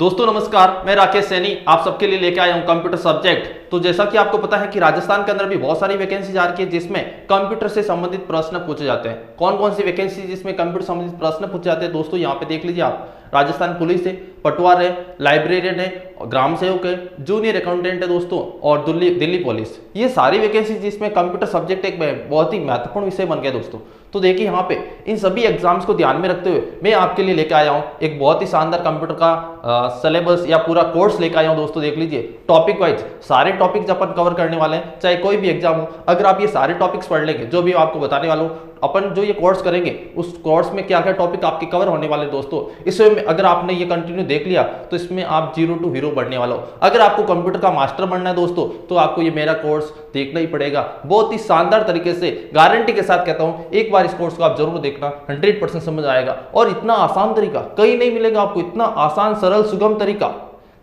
दोस्तों नमस्कार, मैं राकेश सैनी आप सबके लिए लेके आया हूं कंप्यूटर सब्जेक्ट। तो जैसा कि आपको पता है कि राजस्थान के अंदर भी बहुत सारी वैकेंसी आ रही है जिसमें कंप्यूटर से संबंधित प्रश्न पूछे जाते हैं। कौन कौन सी वैकेंसी जिसमें कंप्यूटर संबंधित प्रश्न पूछे जाते हैं दोस्तों, यहाँ पे देख लीजिए आप। राजस्थान पुलिस है, पटवार है, लाइब्रेरियन है, ग्राम सेवक है, जूनियर अकाउंटेंट है दोस्तों, और दिल्ली पुलिस। ये सारी वैकेंसी जिसमें कंप्यूटर सब्जेक्ट एक बहुत ही महत्वपूर्ण विषय बन गया दोस्तों। तो देखिए यहाँ पे इन सभी एग्जाम्स को ध्यान में रखते हुए मैं आपके लिए लेकर आया हूँ एक बहुत ही शानदार कंप्यूटर का सिलेबस या पूरा कोर्स लेकर आया हूँ दोस्तों। देख लीजिए टॉपिक वाइज सारे टॉपिक्स अपन कवर करने वाले हैं, चाहे कोई भी एग्जाम हो। अगर आप ये सारे टॉपिक्स पढ़ लेंगे, जो भी आपको बताने वाला हूँ, अपन जो ये कोर्स करेंगे उस कोर्स में क्या क्या टॉपिक आपके कवर होने वाले दोस्तों, इसमें अगर आपने ये कंटिन्यू देख लिया तो इसमें आप जीरो टू हीरो बढ़ने वाला हो। अगर आपको कंप्यूटर का मास्टर बनना है दोस्तों तो आपको ये मेरा कोर्स देखना ही पड़ेगा। बहुत ही शानदार तरीके से गारंटी के साथ कहता हूं, एक बार इस कोर्स को आप जरूर देखना, 100% समझ आएगा। और इतना आसान तरीका कहीं नहीं मिलेगा आपको, इतना आसान सरल सुगम तरीका।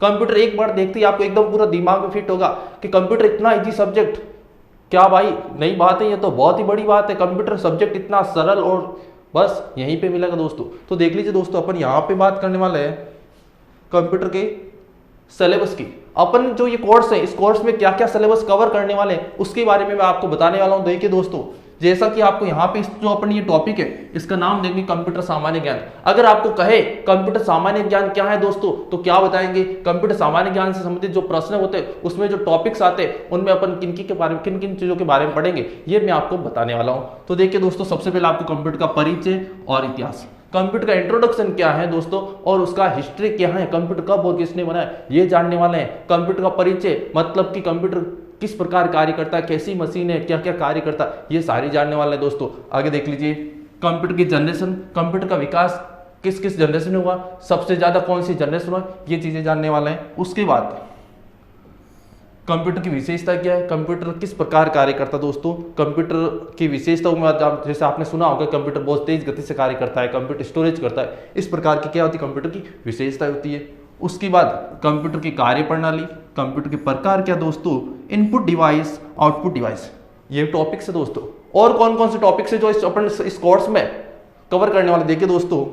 कंप्यूटर एक बार देखते ही आपको एकदम पूरा दिमाग में फिट होगा कि कंप्यूटर इतना इजी सब्जेक्ट, क्या भाई नई बात है, ये तो बहुत ही बड़ी बात है। कंप्यूटर सब्जेक्ट इतना सरल और बस यहीं पे मिलेगा दोस्तों। तो देख लीजिए दोस्तों, अपन यहाँ पे बात करने वाले हैं कंप्यूटर के सिलेबस की। अपन जो ये कोर्स है, इस कोर्स में क्या क्या सिलेबस कवर करने वाले हैं उसके बारे में मैं आपको बताने वाला हूँ। देखिए दोस्तों, जैसा कि आपको यहाँ पे जो अपन ये टॉपिक है इसका नाम देंगे कंप्यूटर सामान्य ज्ञान। अगर आपको कहे कंप्यूटर सामान्य ज्ञान क्या है दोस्तों, तो क्या बताएंगे? कंप्यूटर सामान्य ज्ञान से संबंधित जो प्रश्न होते हैं उसमें जो टॉपिक्स आते हैं उनमें अपन किन किन चीजों के बारे में पढ़ेंगे ये मैं आपको बताने वाला हूँ। तो देखिए दोस्तों, सबसे पहले आपको कंप्यूटर का परिचय और इतिहास, कंप्यूटर का इंट्रोडक्शन क्या है दोस्तों और उसका हिस्ट्री क्या है, कंप्यूटर कब और किसने बनाया ये जानने वाले हैं। कंप्यूटर का परिचय मतलब कि कंप्यूटर किस प्रकार कार्य करता है, कैसी मशीन है, क्या क्या कार्य करता है, ये सारी जानने वाले हैं दोस्तों। आगे देख लीजिए कंप्यूटर की जनरेशन, कंप्यूटर का विकास किस किस जनरेशन में हुआ, सबसे ज्यादा कौन सी जनरेशन हुआ, ये चीजें जानने वाले हैं। उसके बाद कंप्यूटर की विशेषता क्या है, कंप्यूटर किस प्रकार कार्य करता है दोस्तों। कंप्यूटर की विशेषताओं में जैसे आपने सुना होगा कंप्यूटर बहुत तेज गति से कार्य करता है, कंप्यूटर स्टोरेज करता है, इस प्रकार की क्या होती है कंप्यूटर की विशेषता होती है। उसके बाद कंप्यूटर की कार्य प्रणाली, कंप्यूटर के प्रकार क्या दोस्तों, इनपुट डिवाइस, आउटपुट डिवाइस, ये टॉपिक्स है दोस्तों। और कौन कौन से टॉपिक्स है जो अपन इस कोर्स में कवर करने वाले, देखिए दोस्तों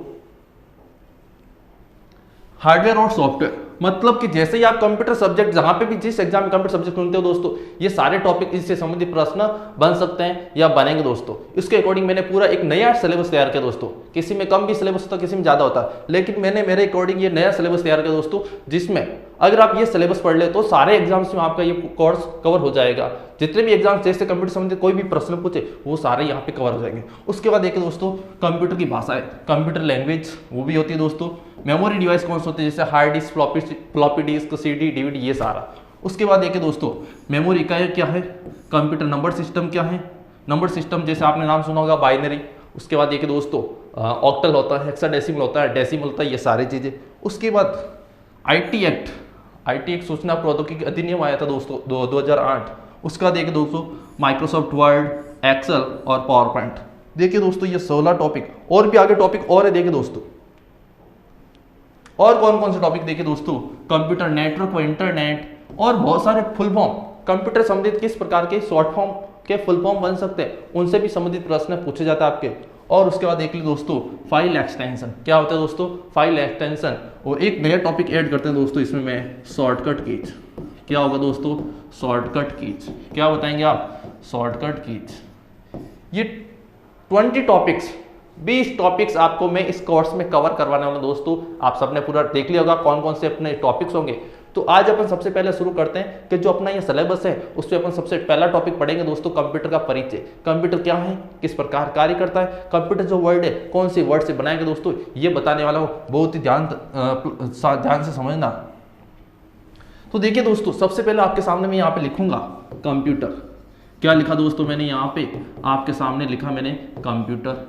हार्डवेयर और सॉफ्टवेयर, मतलब कि जैसे ही आप कंप्यूटर सब्जेक्ट जहां पे भी जिस एग्जाम में कंप्यूटर सब्जेक्ट सुनते हो दोस्तों, ये सारे टॉपिक इससे संबंधित प्रश्न बन सकते हैं या बनेंगे दोस्तों। इसके अकॉर्डिंग मैंने पूरा एक नया सिलेबस तैयार किया दोस्तों। किसी में कम भी सिलेबस होता, किसी में ज्यादा होता, लेकिन मैंने मेरे अकॉर्डिंग ये नया सिलेबस तैयार किया दोस्तों, जिसमें अगर आप ये सिलेबस पढ़ ले तो सारे एग्जाम्स में आपका ये कोर्स कवर हो जाएगा। जितने भी एग्जाम जैसे कंप्यूटर संबंधित कोई भी प्रश्न पूछे वो सारे यहाँ पे कवर हो जाएंगे। उसके बाद देखिए दोस्तों कंप्यूटर की भाषाएं, कंप्यूटर लैंग्वेज वो भी होती है दोस्तों। मेमोरी डिवाइस कौन से होते हैं, जैसे hard disk, floppy disk, CD, DVD, ये सारा। उसके बाद देखिए दोस्तों मेमोरी इकाई क्या है, कंप्यूटर नंबर सिस्टम क्या है, नंबर सिस्टम जैसे आपने नाम सुना होगा बाइनरी। उसके बाद देखिए दोस्तों ऑक्टल होता है, हेक्साडेसिमल होता है, डेसिमल होता है, ये सारी चीजें। उसके बाद आईटी एक्ट सूचना प्रौद्योगिकी अधिनियम आया था दोस्तों 2008। उसका देखिए दोस्तों माइक्रोसॉफ्ट वर्ड, एक्सेल और पावर पॉइंट। देखिए दोस्तों ये 16 टॉपिक, और भी आगे टॉपिक और है देखिए दोस्तों। और कौन कौन से टॉपिक देखिए दोस्तों, कंप्यूटर नेटवर्क व इंटरनेट, और बहुत सारे फुल फॉर्म, कंप्यूटर संबंधित किस प्रकार के शॉर्ट फॉर्म के फुल फॉर्म बन सकते हैं उनसे भी संबंधित प्रश्न पूछे जाते हैं आपके। और उसके बाद देख लीजिए दोस्तों फाइल एक्सटेंशन क्या होता है दोस्तों, फाइल एक्सटेंशन। और एक नया टॉपिक ऐड करते हैं दोस्तों इसमें मैं, शॉर्टकट कीज। क्या होगा दोस्तों, शॉर्टकट कीज। क्या बताएंगे आप, शॉर्टकट कीज। ये 20 टॉपिक्स, 20 टॉपिक्स आपको मैं इस कोर्स में कवर करवाने वाला हूं दोस्तों। आप सबने पूरा देख लिया होगा कौन कौन से अपने टॉपिक्स होंगे। तो आज अपन सबसे पहले शुरू करते हैं कि जो अपना ये सिलेबस है उसमें अपन सबसे पहला टॉपिक पढ़ेंगे दोस्तों कंप्यूटर का परिचय। कंप्यूटर क्या है, किस प्रकार कार्य करता है, कंप्यूटर जो वर्ड है कौन सी वर्ड से बनाएंगे दोस्तों, ये बताने वाला हूँ। बहुत ही ध्यान से समझना। तो देखिए दोस्तों सबसे पहले आपके सामने मैं यहाँ पे लिखूंगा कंप्यूटर। क्या लिखा दोस्तों मैंने यहाँ पे आपके सामने लिखा मैंने कंप्यूटर।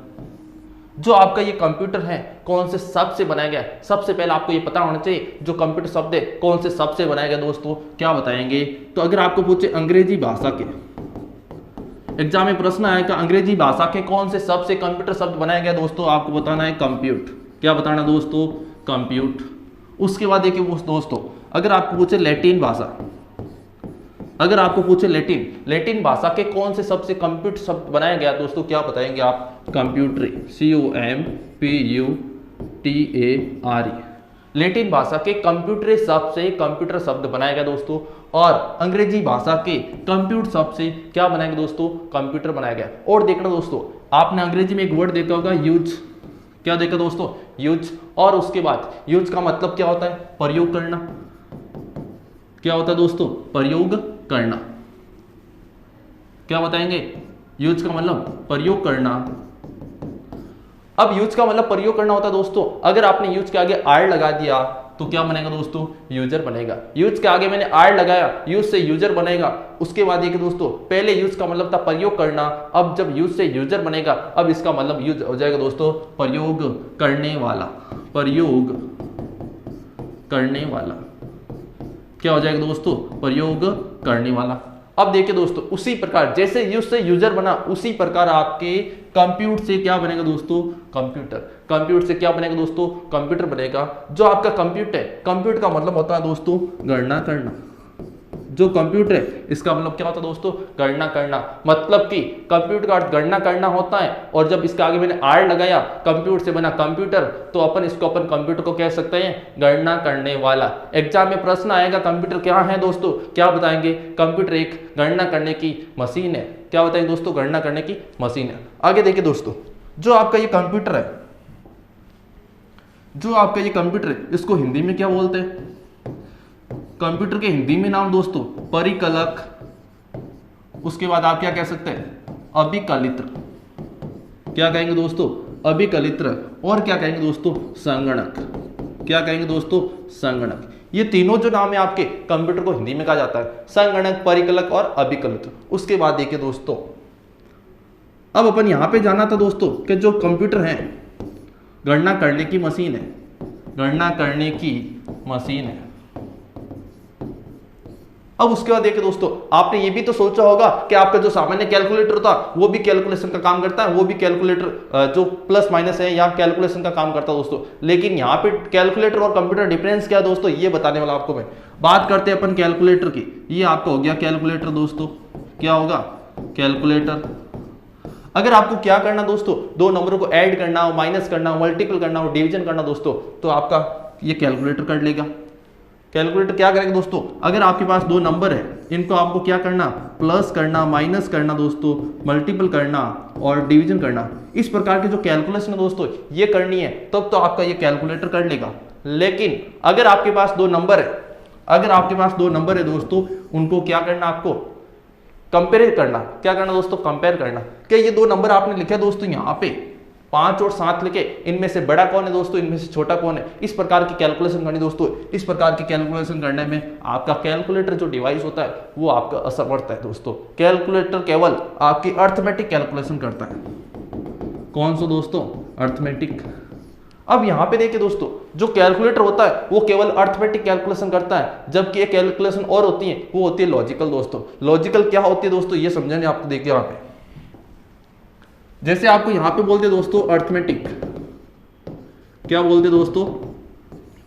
जो आपका ये कंप्यूटर है कौन से शब्द से बनाया गया है, सबसे पहले आपको ये पता होना चाहिए जो कंप्यूटर शब्द है कौन से शब्द से बनाया गया दोस्तों। क्या बताएंगे, तो अगर आपको पूछे अंग्रेजी भाषा के, एग्जाम में प्रश्न आएगा अंग्रेजी भाषा के कौन से शब्द से कंप्यूटर शब्द बनाया गया दोस्तों, आपको बताना है कंप्यूट। क्या बताना दोस्तों, कंप्यूट। उसके बाद देखिए दोस्तों अगर आपको पूछे लैटिन भाषा, अगर आपको पूछे लैटिन भाषा के कौन से शब्द से कंप्यूटर शब्द बनाया गया दोस्तों, क्या बताएंगे आप, कंप्यूटरी, COMPUTERE। लैटिन भाषा के कंप्यूटर शब्द से कंप्यूटर शब्द बनाया गया दोस्तों, और अंग्रेजी भाषा के कंप्यूटर शब्द से क्या बनाया गया दोस्तों, कंप्यूटर बनाया गया। और देखना दोस्तों, आपने अंग्रेजी में एक वर्ड देखा होगा यूज, क्या देखा दोस्तों, यूज। और उसके बाद यूज का मतलब क्या होता है, प्रयोग करना। क्या होता है दोस्तों, प्रयोग करना। क्या बताएंगे, यूज का मतलब प्रयोग करना। अब यूज का मतलब प्रयोग करना होता है दोस्तों, अगर आपने यूज के आगे आर लगा दिया तो क्या बनेगा दोस्तों, यूजर बनेगा। यूज के आगे मैंने आर लगाया, यूज से यूजर बनेगा। उसके बाद ये कि दोस्तों पहले यूज का मतलब था प्रयोग करना, अब जब यूज से यूजर बनेगा अब इसका मतलब यूज हो जाएगा दोस्तों प्रयोग करने वाला। प्रयोग करने वाला क्या हो जाएगा दोस्तों, प्रयोग करने वाला। अब देखिए दोस्तों, उसी प्रकार जैसे यूज से यूजर बना उसी प्रकार आपके कंप्यूटर से क्या बनेगा दोस्तों, कंप्यूटर। कंप्यूटर से क्या बनेगा दोस्तों, कंप्यूटर बनेगा। जो आपका कंप्यूटर है, कंप्यूटर का मतलब होता है दोस्तों गणना करना। जो कंप्यूटर है इसका मतलब क्या होता है दोस्तों, गणना करना। मतलब कि कंप्यूटर का अर्थ गणना करना होता है, और जब इसके आगे मैंने आर लगाया, कंप्यूटर से बना कंप्यूटर, तो अपन कंप्यूटर को कह सकते हैं गणना करने वाला। एग्जाम में प्रश्न आएगा कंप्यूटर क्या है दोस्तों, क्या बताएंगे, कंप्यूटर एक गणना करने की मशीन है। क्या बताएंगे दोस्तों, गणना करने की मशीन है। आगे देखिए दोस्तों, जो आपका ये कंप्यूटर है, जो आपका ये कंप्यूटर है, इसको हिंदी में क्या बोलते हैं, कंप्यूटर के हिंदी में नाम दोस्तों परिकलक। उसके बाद आप क्या कह सकते हैं, अभिकलित्र। क्या कहेंगे दोस्तों, अभिकलित्र। और क्या कहेंगे दोस्तों, संगणक। क्या कहेंगे दोस्तों, संगणक। ये तीनों जो नाम है आपके कंप्यूटर को हिंदी में कहा जाता है, संगणक, परिकलक और अभिकलित्र। उसके बाद देखिए दोस्तों, अब अपन यहां पे जाना था दोस्तों कि जो कंप्यूटर है गणना करने की मशीन है, गणना करने की मशीन है। अब उसके बाद देखिए दोस्तों, आपने ये भी तो सोचा होगा कि आपका जो सामान्य कैलकुलेटर था वो भी कैलकुलेशन का काम करता है, वो भी कैलकुलेटर जो प्लस माइनस है या कैलकुलेशन का काम करता है दोस्तों। लेकिन यहाँ पे कैलकुलेटर और कंप्यूटर डिफरेंस क्या है दोस्तों, ये बताने वाला आपको मैं। बात करते हैं अपन कैलकुलेटर की। ये आपका हो गया कैलकुलेटर दोस्तों। क्या होगा, कैलकुलेटर। अगर आपको क्या करना दोस्तों, दो नंबरों को ऐड करना हो, माइनस करना हो, मल्टीपल करना हो, डिवीजन करना दोस्तों, तो आपका ये कैलकुलेटर कर लेगा। कैलकुलेटर क्या करेगा दोस्तों, अगर आपके पास दो नंबर है, इनको आपको क्या करना, प्लस करना, माइनस करना दोस्तों, मल्टीपल करना और डिवीजन करना। इस प्रकार की जो कैलकुलेशन है दोस्तों ये करनी है, तब तो आपका ये कैलकुलेटर कर लेगा। लेकिन अगर आपके पास दो नंबर है, अगर आपके पास दो नंबर है दोस्तों, उनको क्या करना, आपको कंपेयर करना। क्या करना दोस्तों, कंपेयर करना। क्या ये दो नंबर आपने लिखे दोस्तों यहाँ पे 5 और 7 लिखे, इनमें से बड़ा कौन है दोस्तों, इनमें से छोटा कौन है, इस प्रकार की कैलकुलेशन करनी दोस्तों। इस प्रकार की कैलकुलेशन करने में आपका कैलकुलेटर जो डिवाइस होता है वो आपका असमर्थ है दोस्तों। कैलकुलेटर केवल आपकी अर्थमेटिक कैलकुलेशन करता है। कौन सा दोस्तों, अर्थमेटिक। अब यहां पे देखिए दोस्तों, जो कैलकुलेटर होता है वो केवल अर्थमेटिक कैलकुलेशन करता है, जबकि एक कैलकुलेशन और होती है, वो होती है लॉजिकल दोस्तों। लॉजिकल क्या होती है दोस्तों, ये समझेंगे आपको। देखिए यहाँ पे जैसे आपको यहां पे बोलते दोस्तों अर्थमेटिक, क्या बोलते दोस्तों,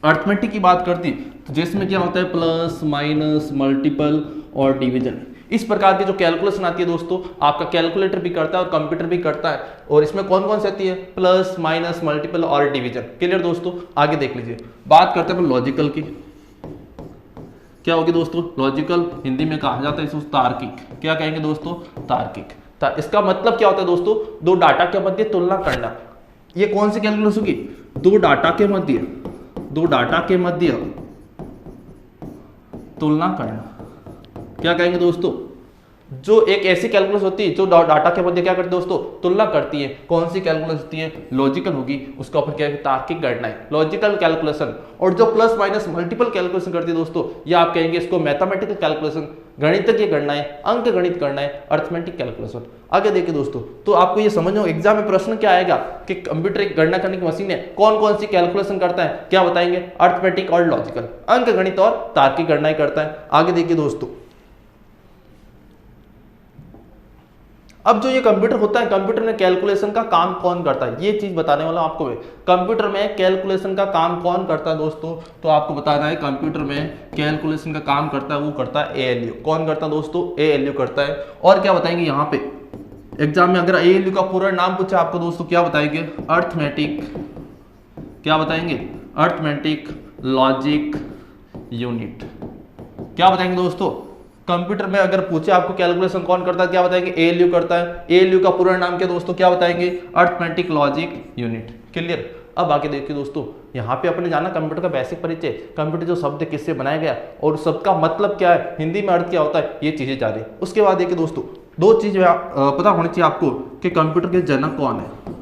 अर्थमेटिक की बात करती, तो जिसमें क्या होता है प्लस, माइनस, मल्टीपल और डिवीजन। इस प्रकार की जो कैलकुलेशन आती है दोस्तों, आपका कैलकुलेटर भी करता है और कंप्यूटर भी करता है। और इसमें कौन कौन सी आती है, प्लस, माइनस, मल्टीपल और डिवीजन। क्लियर दोस्तों, आगे देख लीजिए। बात करते हैं लॉजिकल की। क्या होगी दोस्तों, लॉजिकल। हिंदी में कहा जाता है इसको तार्किक। क्या कहेंगे दोस्तों, तार्किक। इसका मतलब क्या होता है दोस्तों, दो डाटा के मध्य तुलना करना। ये कौन सी कैलकुलेशन होगी, दो डाटा के मध्य, दो डाटा के मध्य तुलना करना। क्या कहेंगे दोस्तों, जो एक ऐसी कैलकुलेशन होती है जो डाटा के मध्य क्या करती है दोस्तों, तुलना करती है। कौन सी कैलकुलेशन होती है, लॉजिकल होगी। उसका ऊपर क्या है, तार्किक गणना है, लॉजिकल कैलकुलेशन। और जो प्लस, माइनस, मल्टीपल कैलकुलेशन करती है दोस्तों, ये आप कहेंगे इसको मैथमेटिकल कैलकुलेशन, गणितज्ञ गणनाएं, अंक गणित गणनाएं, अर्थमेटिक कैलकुलेशन। आगे देखिए दोस्तों, तो आपको ये समझो एग्जाम में प्रश्न क्या आएगा कि कंप्यूटर एक गणना करने की मशीन है, कौन कौन सी कैलकुलेशन करता है, क्या बताएंगे, अर्थमेटिक और लॉजिकल, अंक गणित और तार्किक गणनाएं करता है। आगे देखिए दोस्तों, अब जो ये कंप्यूटर होता है, कंप्यूटर में कैलकुलेशन का काम कौन करता है, ये चीज बताने वाला आपको मैं। कंप्यूटर में कैलकुलेशन का काम कौन करता है दोस्तों, तो आपको बताना है कंप्यूटर में कैलकुलेशन का काम करता है, वो करता है एएलयू। कौन करता है दोस्तों, एएलयू करता है। और क्या बताएंगे यहाँ पे एग्जाम में, अगर एएलयू का पूरा नाम पूछा आपको दोस्तों, क्या बताएंगे, अर्थमेटिक, क्या बताएंगे, अर्थमेटिक लॉजिक यूनिट। क्या बताएंगे दोस्तों, कंप्यूटर में अगर पूछे आपको कैलकुलेशन कौन करता है, क्या बताएंगे, एएलयू करता है। एएलयू का पूरा नाम क्या दोस्तों, क्या बताएंगे, अर्थमेटिक लॉजिक यूनिट। क्लियर। अब आगे देखिए दोस्तों, यहाँ पे अपने जाना कंप्यूटर का बेसिक परिचय, कंप्यूटर जो शब्द किससे बनाया गया और शब्द का मतलब क्या है, हिंदी में अर्थ क्या होता है, ये चीजें जा रही है। उसके बाद देखिए दोस्तों, दो चीजें पता होनी चाहिए आपको कि कंप्यूटर के जनक कौन है।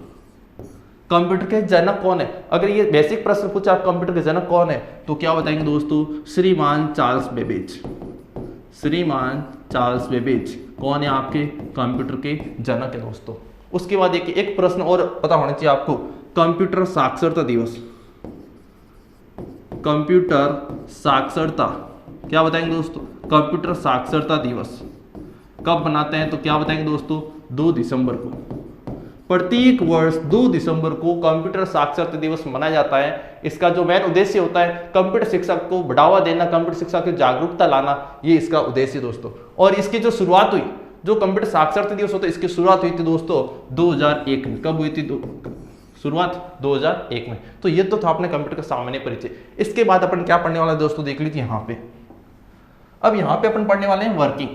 कंप्यूटर के जनक कौन है, अगर ये बेसिक प्रश्न पूछा आप कंप्यूटर के जनक कौन है, तो क्या बताएंगे दोस्तों, श्रीमान चार्ल्स बेबेज। श्रीमान चार्ल्स बेबेज कौन है, आपके कंप्यूटर के जनक है दोस्तों। उसके बाद देखिए एक प्रश्न और पता होना चाहिए आपको, कंप्यूटर साक्षरता दिवस। कंप्यूटर साक्षरता, क्या बताएंगे दोस्तों, कंप्यूटर साक्षरता दिवस कब मनाते हैं, तो क्या बताएंगे दोस्तों, 2 दिसंबर को। प्रत्येक वर्ष 2 दिसंबर को कंप्यूटर साक्षरता दिवस मनाया जाता है। इसका जो मेन उद्देश्य होता है, कंप्यूटर शिक्षा को बढ़ावा देना, कंप्यूटर शिक्षा की जागरूकता लाना, ये इसका उद्देश्य दोस्तों। और इसकी जो शुरुआत हुई, जो कंप्यूटर साक्षरता दिवस होता है, इसकी शुरुआत हुई थी दोस्तों 2001 में। कब हुई थी शुरुआत, 2001 में। तो ये तो था अपने कंप्यूटर का सामान्य परिचय। इसके बाद अपन क्या पढ़ने वाला है दोस्तों, देख लीजिए यहाँ पे। अब यहाँ पे अपन पढ़ने वाले हैं वर्किंग।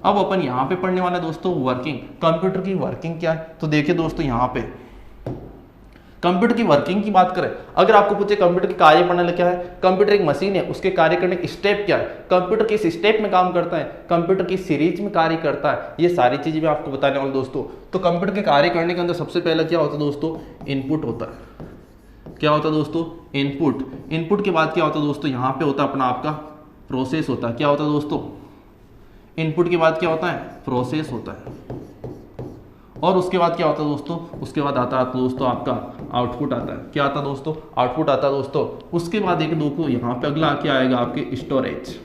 अब अपन यहाँ पे पढ़ने वाले हैं दोस्तों वर्किंग। कंप्यूटर की वर्किंग क्या है, तो देखिए दोस्तों यहाँ पे कंप्यूटर की वर्किंग की बात करें, अगर आपको पूछे कंप्यूटर की कार्य प्रणाली क्या है, कंप्यूटर एक मशीन है, उसके कार्य करने के स्टेप क्या है, कंप्यूटर किस स्टेप में काम करता है, कंप्यूटर की सीरीज में कार्य करता है, ये सारी चीजें मैं आपको बताने वाला दोस्तों। तो कंप्यूटर के कार्य करने के अंदर सबसे पहले क्या होता है दोस्तों, इनपुट होता है। क्या होता है दोस्तों, इनपुट। इनपुट के बाद क्या होता है दोस्तों, यहाँ पे होता है अपना आपका प्रोसेस होता है। क्या होता है दोस्तों, इनपुट के बाद क्या होता है, प्रोसेस होता है। और उसके बाद क्या होता है दोस्तों, उसके बाद आता है दोस्तों आपका आउटपुट आता है। क्या आता है दोस्तों, आउटपुट आता है दोस्तों। उसके बाद एक दोस्तों यहाँ पे अगला क्या आएगा, आपके स्टोरेज।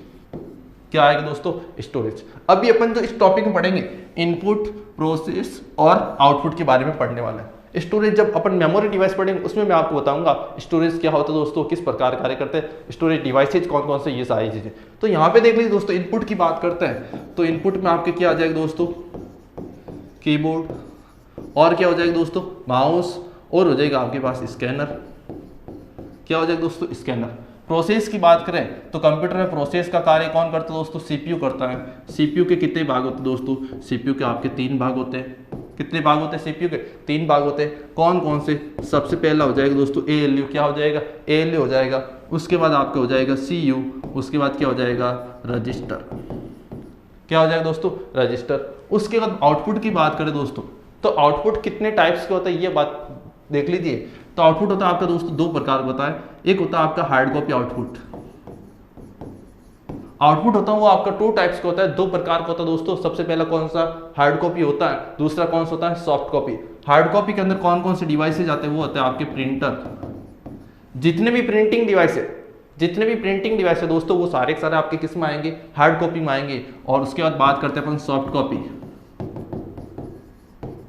क्या आएगा दोस्तों, स्टोरेज। अभी अपन जो इस टॉपिक में पढ़ेंगे, इनपुट, प्रोसेस और आउटपुट के बारे में पढ़ने वाले हैं। स्टोरेज जब अपन मेमोरी डिवाइस पढ़ेंगे उसमें मैं आपको बताऊंगा स्टोरेज क्या होता है दोस्तों, किस प्रकार कार्य करते हैं, स्टोरेज डिवाइसेज कौन कौन से, ये सारी चीजें। तो यहाँ पे देख लीजिए दोस्तों, इनपुट की बात करते हैं तो इनपुट में आपके क्या आ जाएगा दोस्तों, कीबोर्ड, और क्या हो जाएगा दोस्तों, माउस, और हो जाएगा आपके पास स्कैनर। क्या हो जाएगा दोस्तों, स्कैनर। प्रोसेस की बात करें तो कंप्यूटर में प्रोसेस का कार्य कौन करता है दोस्तों, सीपीयू करता है। सीपीयू के कितने भाग होते हैं दोस्तों, सीपीयू के आपके 3 भाग होते हैं। कितने भाग होते हैं सीपीयू के, 3 भाग होते हैं। कौन कौन से, सबसे पहला हो जाएगा दोस्तों एएलयू। क्या हो जाएगा, एएलयू हो जाएगा। उसके बाद आपका हो जाएगा सीयू। उसके बाद क्या हो जाएगा, रजिस्टर। क्या हो जाएगा दोस्तों, रजिस्टर। उसके बाद आउटपुट की बात करें दोस्तों, तो आउटपुट कितने टाइप्स के होता है ये बात देख लीजिए। तो आउटपुट होता है आपका दोस्तों 2 प्रकार होता है। एक होता है आपका हार्ड कॉपी आउटपुट। आउटपुट होता है वो आपका 2 टाइप्स का होता है, 2 प्रकार का होता है दोस्तों। सबसे पहला कौन सा, हार्ड कॉपी होता है। दूसरा कौन सा होता है, सॉफ्ट कॉपी। हार्ड कॉपी के अंदर कौन कौन से डिवाइसेज आते हैं, वो होते हैं आपके प्रिंटर। जितने भी प्रिंटिंग डिवाइस है दोस्तों, वो सारे के सारे आपके किस में आएंगे, हार्ड कॉपी में आएंगे। और उसके बाद बात करते हैं अपन सॉफ्ट कॉपी।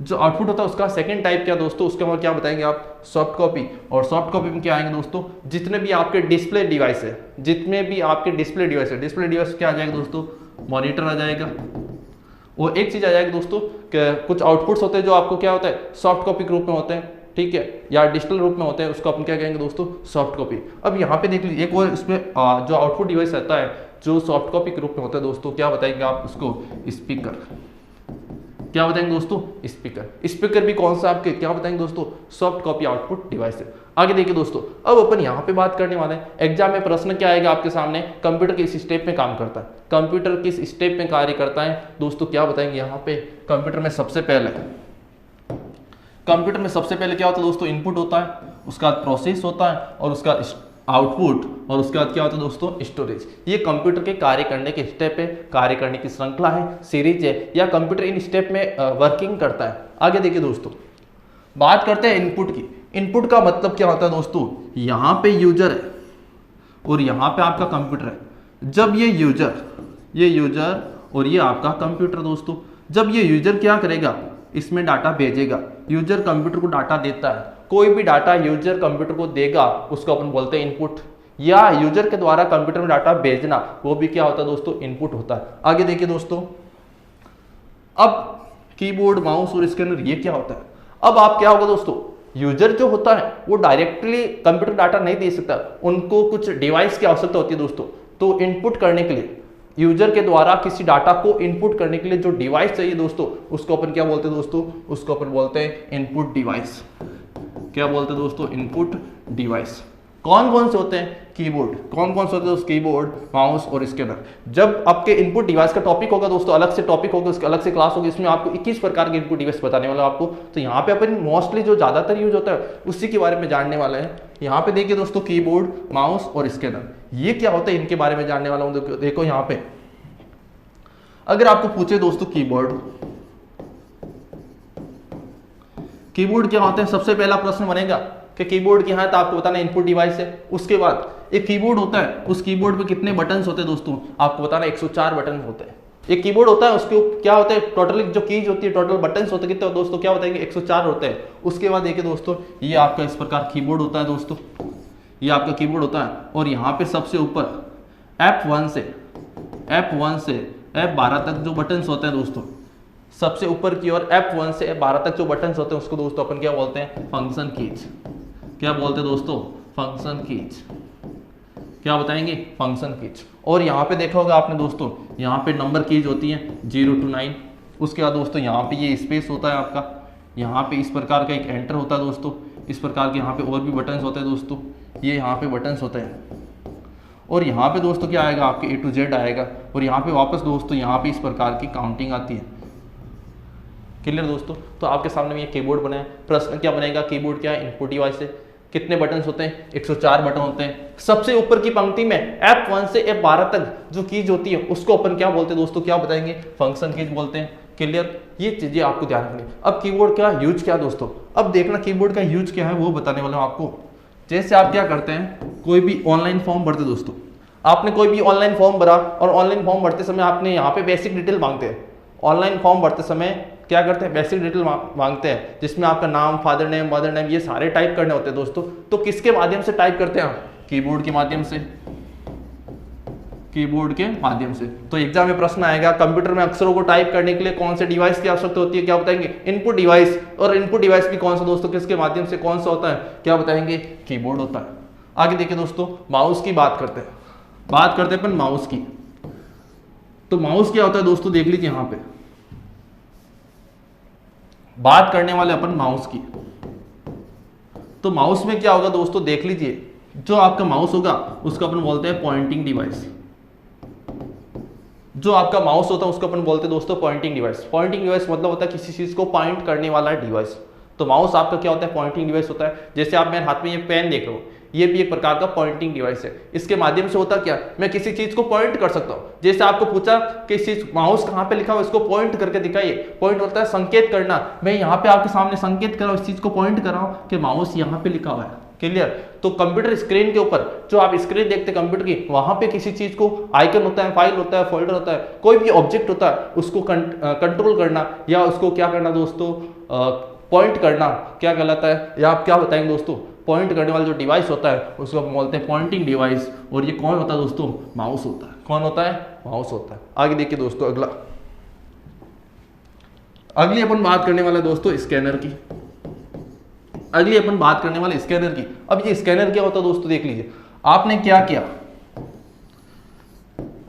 जो आउटपुट होता है उसका सेकंड टाइप क्या दोस्तों, उसके बाद क्या बताएंगे आप, सॉफ्ट कॉपी। और सॉफ्ट कॉपी में क्या आएंगे दोस्तों, जितने भी आपके डिस्प्ले डिवाइस है, डिस्प्ले डिवाइस क्या आ जाएगा दोस्तों, मॉनिटर आ जाएगा। और एक चीज आ जाएगी दोस्तों कि कुछ आउटपुट्स होते हैं जो आपको क्या होता है, सॉफ्ट कॉपी के रूप में होते हैं, ठीक है, या डिजिटल रूप में होते हैं, उसको अपन क्या कहेंगे दोस्तों, सॉफ्ट कॉपी। अब यहाँ पे देख लीजिए एक और इसमें जो आउटपुट डिवाइस रहता है जो सॉफ्ट कॉपी के रूप में होता है दोस्तों, क्या बताएंगे आप उसको, स्पीकर। क्या बताएंगे दोस्तों, स्पीकर। स्पीकर भी कौन सा आपके, क्या बताएंगे दोस्तों, सॉफ्ट कॉपी आउटपुट डिवाइस है। आगे देखिए दोस्तों, अब अपन यहाँ पे बात करने वाले हैं, एग्जाम में प्रश्न क्या आएगा आपके सामने, कंप्यूटर किस स्टेप में काम करता है, कंप्यूटर किस स्टेप में कार्य करता है दोस्तों, क्या बताएंगे यहाँ पे। कंप्यूटर में सबसे पहले क्या होता है दोस्तों, इनपुट होता है, उसका बाद प्रोसेस होता है, और उसका आउटपुट, और उसके बाद क्या होता है दोस्तों, स्टोरेज। ये कंप्यूटर के कार्य करने के स्टेप है, कार्य करने की श्रृंखला है, सीरीज है, या कंप्यूटर इन स्टेप में वर्किंग करता है। आगे देखिए दोस्तों, बात करते हैं इनपुट की। इनपुट का मतलब क्या होता है दोस्तों, यहाँ पे यूजर है और यहाँ पे आपका कंप्यूटर है। जब ये यूजर और ये आपका कंप्यूटर दोस्तों, जब ये यूजर क्या करेगा, इसमें डाटा भेजेगा। यूजर कंप्यूटर को डाटा देता है, कोई भी डाटा यूजर कंप्यूटर को देगा उसको अपन बोलते हैं इनपुट, या यूजर के द्वारा कंप्यूटर में डाटा भेजना, वो भी क्या होता है दोस्तों, इनपुट होता है। आगे देखिए दोस्तों, अब कीबोर्ड, माउस और स्कैनर ये क्या होता है। अब आप क्या होगा दोस्तों, यूजर जो होता है वो डायरेक्टली कंप्यूटर डाटा नहीं दे सकता, उनको कुछ डिवाइस की आवश्यकता होती है दोस्तों। तो इनपुट करने के लिए, यूजर के द्वारा किसी डाटा को इनपुट करने के लिए जो डिवाइस चाहिए दोस्तों, उसको अपन क्या बोलते हैं दोस्तों, उसको अपन बोलते हैं इनपुट डिवाइस। क्या बोलते हैं दोस्तों, इनपुट डिवाइस। कौन कौन से होते हैं, कीबोर्ड। कौन कौन से होते हैं, कीबोर्ड, माउस और स्कैनर। जब आपके इनपुट डिवाइस का टॉपिक होगा दोस्तों, अलग से टॉपिक होगा, उसके अलग से क्लास होगी, इसमें आपको 21 प्रकार के इनपुट डिवाइस बताने वाला आपको। तो यहाँ पे अपन मोस्टली जो ज्यादातर यूज होता है उसी के बारे में जानने वाले हैं। यहाँ पे देखिए दोस्तों, कीबोर्ड, माउस और स्कैनर, ये क्या होता है इनके बारे में जानने वाला हूँ। देखो यहाँ पे अगर आपको पूछे दोस्तों कीबोर्ड, कीबोर्ड क्या होता है, सबसे पहला प्रश्न बनेगा कि कीबोर्ड क्या है, तो आपको बताना इनपुट डिवाइस है। उसके बाद एक कीबोर्ड होता है, उस कीबोर्ड पे कितने बटन्स होते हैं दोस्तों, आपको बताना 104 बटन होते हैं। एक कीबोर्ड होता है, उसके क्या होता है, टोटली जो कीज होती है, टोटल बटन्स होते हैं कितने दोस्तों, क्या बताएंगे, 104 होते हैं। उसके बाद देखिए दोस्तों, ये आपका इस प्रकार कीबोर्ड होता है दोस्तों, ये आपका कीबोर्ड होता है। और यहाँ पे सबसे ऊपर F1 से F12 तक जो बटन्स होते हैं दोस्तों, सबसे ऊपर की ओर F1 से F12 तक जो बटन्स होते हैं उसको दोस्तों अपन क्या बोलते हैं, फंक्शन कीज। क्या बोलते हैं दोस्तों, फंक्शन कीज। क्या बताएंगे, फंक्शन कीज। और यहाँ पे देखा होगा आपने दोस्तों, यहाँ पे नंबर कीज होती है 0 to 9। उसके बाद दोस्तों यहाँ पे ये स्पेस होता है आपका, यहाँ पे इस प्रकार का एक एंटर होता है दोस्तों, इस प्रकार के यहाँ पे और भी बटन्स होते हैं दोस्तों, ये यहाँ पे बटन्स होते हैं। और यहाँ पे दोस्तों क्या आएगा, आपके A to Z आएगा। और यहाँ पे वापस दोस्तों यहाँ पे इस प्रकार की काउंटिंग आती है। क्लियर दोस्तों, तो आपके सामने ये कीबोर्ड बना है। प्रश्न क्या बनेगा, कीबोर्ड क्या है, इनपुट डिवाइस है। कितने बटन्स होते हैं, 104 बटन होते हैं। सबसे ऊपर की पंक्ति में F1 से F12 तक जो कीज होती है उसको अपन क्या बोलते हैं दोस्तों, क्या बताएंगे, फंक्शन कीज बोलते हैं। क्लियर, ये चीजें आपको ध्यान रखनी। अब कीबोर्ड का यूज क्या दोस्तों, अब देखना कीबोर्ड का यूज क्या है वो बताने वाला हूं आपको। जैसे आप क्या करते हैं, कोई भी ऑनलाइन फॉर्म भरते दोस्तों, आपने कोई भी ऑनलाइन फॉर्म भरा और ऑनलाइन फॉर्म भरते समय आपने यहाँ पे बेसिक डिटेल मांगते हैं। ऑनलाइन फॉर्म भरते समय क्या करते हैं, बेसिक डिटेल मांगते हैं, जिसमें आपका नाम, फादर नेम, मदर नेम, ये सारे टाइप करने होते हैं दोस्तों। तो किसके माध्यम से टाइप करते हैं हम, कीबोर्ड के माध्यम से, कीबोर्ड के माध्यम से। तो एग्जाम में प्रश्न आएगा, कंप्यूटर में अक्षरों को टाइप करने के लिए कौन से डिवाइस की आवश्यकता होती है, क्या बताएंगे, इनपुट डिवाइस। और इनपुट डिवाइस भी कौन सा दोस्तों, किसके माध्यम से, कौन सा होता है, क्या बताएंगे, कीबोर्ड होता है। आगे देखिए दोस्तों, माउस की बात करते हैं, बात करते हैं अपन माउस की। तो माउस क्या होता है दोस्तों, देख लीजिए यहाँ पे बात करने वाले अपन माउस की। तो माउस में क्या होगा दोस्तों, देख लीजिए, जो आपका माउस होगा उसको अपन बोलते हैं पॉइंटिंग डिवाइस। जो आपका माउस होता है उसको अपन बोलते हैं दोस्तों पॉइंटिंग डिवाइस। पॉइंटिंग डिवाइस मतलब होता है किसी चीज को पॉइंट करने वाला डिवाइस। तो माउस आपका क्या होता है, पॉइंटिंग डिवाइस होता है। जैसे आप मेरे हाथ में ये पेन देख रहे हो, ये भी एक प्रकार का पॉइंटिंग डिवाइस है। इसके माध्यम से होता क्या, मैं किसी चीज को पॉइंट कर सकता हूं। जैसे आपको पूछा कि चीज माउस कहां पे लिखा हुआ है, इसको पॉइंट करके दिखाइए। पॉइंट होता है संकेत करना। मैं यहाँ पे आपके सामने संकेत कर रहा हूं, इस चीज को पॉइंट कर रहा हूं कि माउस यहाँ पे लिखा हुआ है। क्लियर। तो कंप्यूटर स्क्रीन के ऊपर जो आप स्क्रीन देखते हैं कंप्यूटर की, वहां पे किसी चीज को आइकन होता है, फाइल होता है, फोल्डर होता है, कोई भी ऑब्जेक्ट होता है, उसको कंट्रोल करना या उसको क्या करना दोस्तों, पॉइंट करना, क्या कहलाता है, या आप क्या बताएंगे दोस्तों, पॉइंट करने वाला जो डिवाइस होता है उसको हम बोलते हैं पॉइंटिंग डिवाइस। और ये कौन होता है दोस्तों, माउस होता है। कौन होता है, माउस होता है। आगे देखिए दोस्तों, अगली अपन बात करने वाले दोस्तों स्कैनर की। अगली अपन बात करने वाले स्कैनर की। अब ये स्कैनर क्या होता है दोस्तों, देख लीजिए, आपने क्या किया,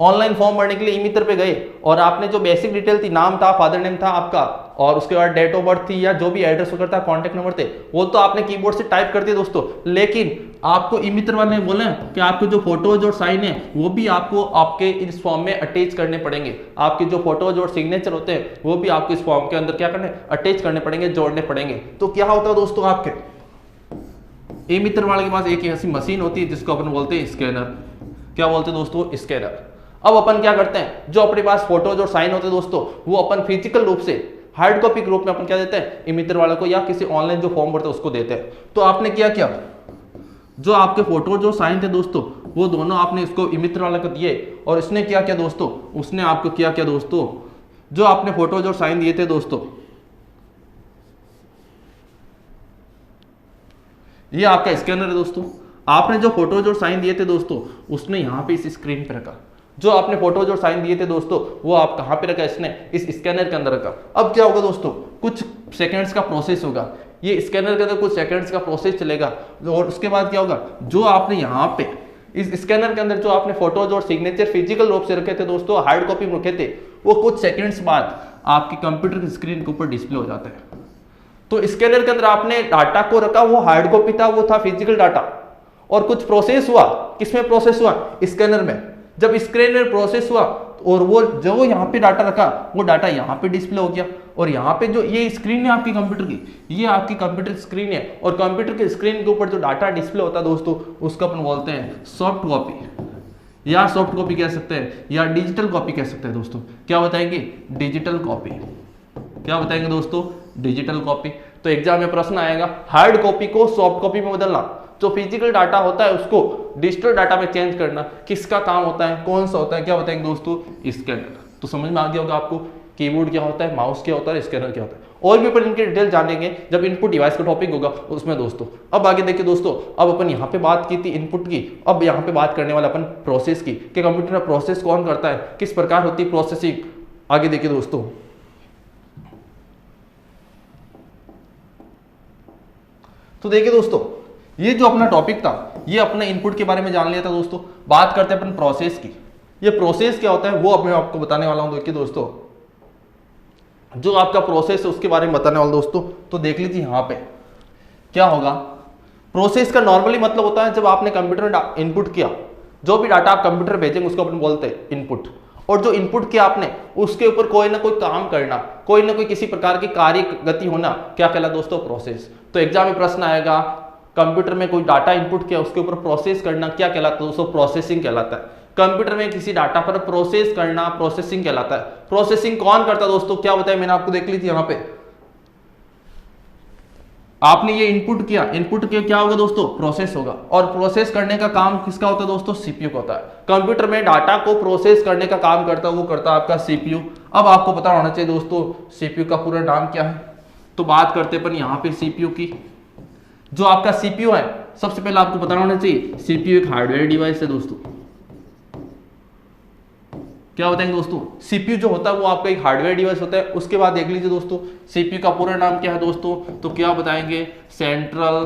ऑनलाइन फॉर्म भरने के लिए ई-मित्र पे गए और आपने जो बेसिक डिटेल थी, नाम था, फादर नेम था आपका, और उसके बाद डेट ऑफ बर्थ थी या जो भी एड्रेस वगैरह था, कॉन्टेक्ट नंबर थे, वो तो आपने कीबोर्ड से टाइप कर दिया दोस्तों। लेकिन आपको ई-मित्र वाले ने बोला कि आपके जो फोटोज और साइन है वो भी आपको आपके इस फॉर्म में अटैच करने पड़ेंगे। आपके जो फोटोज और सिग्नेचर होते हैं वो भी आपको इस फॉर्म के अंदर क्या करने, अटैच करने पड़ेंगे, जोड़ने पड़ेंगे। तो क्या होता है दोस्तों, आपके ई-मित्र वाले के पास एक ऐसी मशीन होती है जिसको अपन बोलते हैं स्कैनर। क्या बोलते हैं दोस्तों, स्कैनर। अब अपन क्या करते हैं, जो अपने पास फोटोज और साइन होते हैं दोस्तों, वो अपन फिजिकल रूप से हार्ड कॉपी के रूप में अपन क्या देते हैं, ई-मित्र वाले को या किसी ऑनलाइन जो फॉर्म भरते हैं उसको देते हैं। तो आपने क्या किया, जो आपके फोटो जो साइन थे दोस्तों, वो दोनों आपने इसको ई-मित्र वाले को दिए। और इसने क्या किया दोस्तों, उसने आपको क्या किया दोस्तों, जो आपने फोटोज और साइन दिए थे दोस्तों, ये आपका स्कैनर है दोस्तों। आपने जो फोटोज और साइन दिए थे दोस्तों, उसने यहाँ पे इस स्क्रीन पे रखा। जो आपने फोटोज और साइन दिए थे दोस्तों, वो आप कहाँ पे रखा, इसने इस स्कैनर के अंदर रखा। अब क्या होगा दोस्तों, कुछ सेकंड्स का प्रोसेस होगा। ये स्कैनर के अंदर कुछ सेकंड्स का प्रोसेस चलेगा और उसके बाद क्या होगा, जो आपने यहाँ पे इस स्कैनर के अंदर जो आपने फोटोज और सिग्नेचर फिजिकल रूप से रखे थे दोस्तों, हार्ड कॉपी में रखे थे, वो कुछ सेकंड्स बाद आपकी कंप्यूटर की स्क्रीन के ऊपर डिस्प्ले हो जाता है। तो स्कैनर के अंदर आपने डाटा को रखा, वो हार्ड कॉपी था, वो था फिजिकल डाटा, और कुछ प्रोसेस हुआ, किसमें प्रोसेस हुआ, स्कैनर में। जब स्कैनर प्रोसेस हुआ और वो जो यहाँ पे डाटा रखा, वो डाटा यहाँ पे डिस्प्ले हो गया, और यहाँ पे जो ये स्क्रीन है आपकी कंप्यूटर की, ये आपकी कंप्यूटर स्क्रीन है, और कंप्यूटर की स्क्रीन के ऊपर जो डाटा डिस्प्ले होता है दोस्तों, उसको अपन बोलते हैं सॉफ्ट कॉपी, या सॉफ्ट कॉपी कह सकते हैं, या डिजिटल कॉपी कह सकते हैं दोस्तों। क्या बताएंगे, डिजिटल कॉपी। क्या बताएंगे दोस्तों, डिजिटल कॉपी। तो एग्जाम में प्रश्न आएगा, हार्ड कॉपी को सॉफ्ट कॉपी में बदलना, जो फिजिकल डाटा होता है उसको डिजिटल डाटा में चेंज करना, किसका काम होता है, कौन सा होता है, क्या बताएंगे दोस्तों, स्कैनर। तो समझ में आ गया होगा आपको, कीबोर्ड क्या होता है, माउस क्या होता है, स्कैनर क्या होता है। और भी अपन इनके डिटेल जानेंगे जब इनपुट डिवाइस का टॉपिक होगा उसमें दोस्तों। अब आगे देखिए दोस्तों, अब अपन यहाँ पे बात की थी इनपुट की, अब यहाँ पे बात करने वाला अपन प्रोसेस की, कि कंप्यूटर में प्रोसेस कौन करता है, किस प्रकार होती है प्रोसेसिंग। आगे देखिए दोस्तों, तो देखिए दोस्तों, ये जो अपना टॉपिक था, ये अपने इनपुट के बारे में जान लिया था दोस्तों। बात करते हैं अपन प्रोसेस की। ये प्रोसेस क्या होता है वो अब मैं आपको बताने वाला हूं। देखिए दोस्तों, जो आपका प्रोसेस है उसके बारे में बताने वाला दोस्तों। तो देख लीजिए यहाँ पे क्या होगा। प्रोसेस का नॉर्मली मतलब होता है जब आपने कंप्यूटर में इनपुट किया, जो भी डाटा आप कंप्यूटर भेजेंगे उसको अपन बोलते हैं इनपुट। और जो इनपुट किया आपने, उसके ऊपर कोई ना कोई काम करना, कोई ना कोई किसी प्रकार की कार्य गति होना, क्या कहलाता है दोस्तों, प्रोसेस। तो एग्जाम में प्रश्न आएगा, कंप्यूटर में कोई डाटा इनपुट किया, उसके ऊपर प्रोसेस करना क्या कहलाता है दोस्तों, प्रोसेसिंग कहलाता है। कंप्यूटर में किसी डाटा पर प्रोसेस करना प्रोसेसिंग कहलाता है। प्रोसेसिंग कौन करता है दोस्तों, क्या बताया मैंने आपको, देख लीजिए यहाँ पे। आपने ये इनपुट किया, इनपुट के क्या होगा दोस्तों, प्रोसेस होगा। और प्रोसेस करने का काम किसका होता है दोस्तों, सीपीयू का होता है। कंप्यूटर में डाटा को प्रोसेस करने का काम करता है, वो करता है आपका सीपीयू। अब आपको पता होना चाहिए दोस्तों, सीपीयू का पूरा नाम क्या है। तो बात करते हैं अपन यहाँ पे सीपीयू की। जो आपका सीपीयू है, सबसे पहले आपको पता होना चाहिए, सीपीयू एक हार्डवेयर डिवाइस है दोस्तों। क्या बताएंगे दोस्तों, सीपीयू जो होता है वो आपका एक हार्डवेयर डिवाइस होता है। उसके बाद देख लीजिए दोस्तों, सीपीयू का पूरा नाम क्या है दोस्तों, तो क्या बताएंगे, सेंट्रल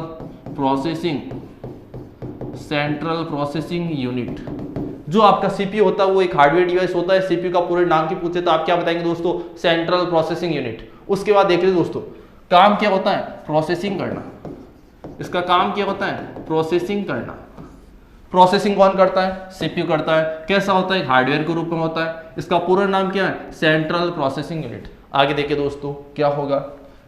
प्रोसेसिंग यूनिट। जो आपका सीपीयू होता है वो एक हार्डवेयर डिवाइस होता है। सीपीयू का पूरे नाम की पूछे तो आप क्या बताएंगे दोस्तों, सेंट्रल प्रोसेसिंग यूनिट। उसके बाद देख लीजिए दोस्तों, काम क्या होता है, प्रोसेसिंग करना। इसका काम क्या होता है, प्रोसेसिंग करना। प्रोसेसिंग कौन करता है, सीपीयू करता है। कैसा होता है, हार्डवेयर के रूप में होता है। इसका पूरा नाम क्या है, सेंट्रल प्रोसेसिंग यूनिट। आगे देखिए दोस्तों क्या होगा,